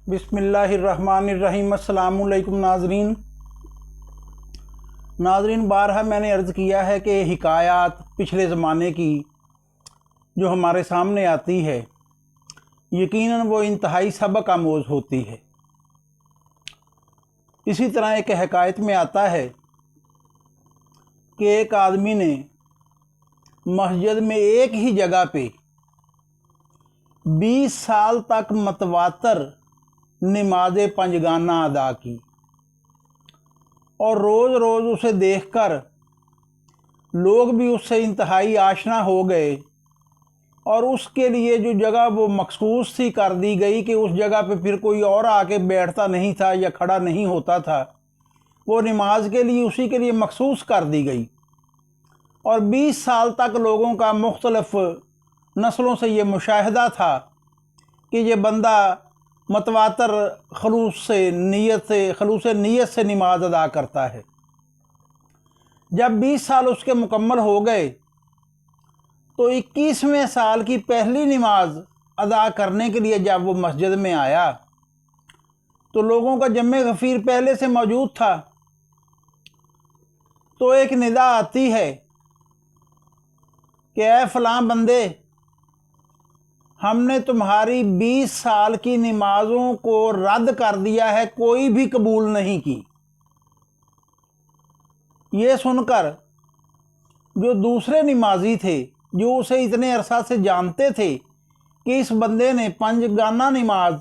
बिस्मिल्लाहिर्रहमानिर्रहीम। अस्सलामु अलैकुम नाज़रीन, बारहा मैंने अर्ज़ किया है कि हिकायात पिछले ज़माने की जो हमारे सामने आती है यकीनन वो इंतहाई सबक आमोज़ होती है। इसी तरह एक हकायत में आता है कि एक आदमी ने मस्जिद में एक ही जगह पे 20 साल तक मतवातर नमाज़ पंजगाना अदा की और रोज़ रोज़ उसे देखकर लोग भी उससे इंतहाई आशना हो गए और उसके लिए जो जगह वो मखसूस सी कर दी गई कि उस जगह पे फिर कोई और आके बैठता नहीं था या खड़ा नहीं होता था, वो नमाज के लिए उसी के लिए मखसूस कर दी गई। और 20 साल तक लोगों का मुख्तलिफ नस्लों से ये मुशाहिदा था कि ये बंदा मतवातर खलूस नीयत से नमाज अदा करता है। जब 20 साल उसके मुकम्मल हो गए तो 21वें साल की पहली नमाज अदा करने के लिए जब वो मस्जिद में आया तो लोगों का जम्मे गफ़ीर पहले से मौजूद था। तो एक निदा आती है कि ऐ फ़लाँ बंदे, हमने तुम्हारी 20 साल की नमाज़ों को रद्द कर दिया है, कोई भी कबूल नहीं की। ये सुनकर जो दूसरे नमाजी थे जो उसे इतने अरसा से जानते थे कि इस बंदे ने पंजगाना नमाज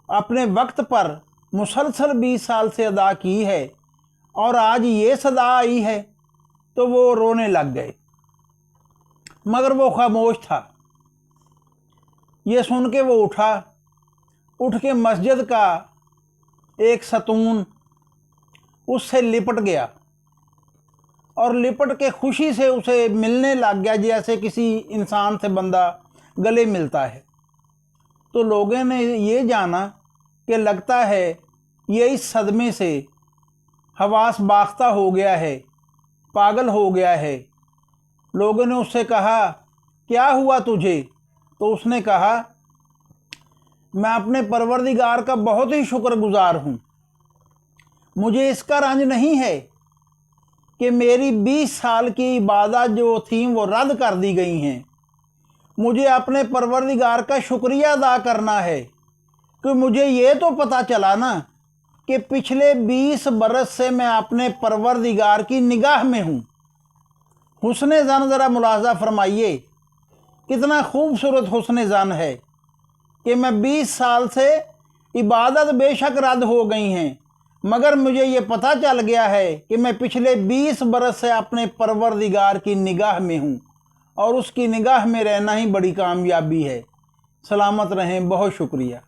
अपने वक्त पर मुसलसल 20 साल से अदा की है और आज ये सदा आई है, तो वो रोने लग गए, मगर वो खामोश था। ये सुन के वो उठ के मस्जिद का एक सतून उससे लिपट गया और लिपट के खुशी से उसे मिलने लग गया जैसे किसी इंसान से बंदा गले मिलता है। तो लोगों ने ये जाना कि लगता है ये इस सदमे से हवास बाख्ता हो गया है, पागल हो गया है। लोगों ने उससे कहा, क्या हुआ तुझे? तो उसने कहा, मैं अपने परवरदिगार का बहुत ही शुक्रगुजार हूँ। मुझे इसका रंज नहीं है कि मेरी 20 साल की इबादत जो थी वो रद्द कर दी गई हैं। मुझे अपने परवरदिगार का शुक्रिया अदा करना है कि मुझे ये तो पता चला ना कि पिछले 20 बरस से मैं अपने परवरदिगार की निगाह में हूँ। हुस्ने ज़न ज़रा मुलाज़ा फरमाइए, कितना खूबसूरत हुस्ने ज़न है कि मैं 20 साल से इबादत बेशक रद्द हो गई हैं, मगर मुझे ये पता चल गया है कि मैं पिछले 20 बरस से अपने परवरदिगार की निगाह में हूँ और उसकी निगाह में रहना ही बड़ी कामयाबी है। सलामत रहें, बहुत शुक्रिया।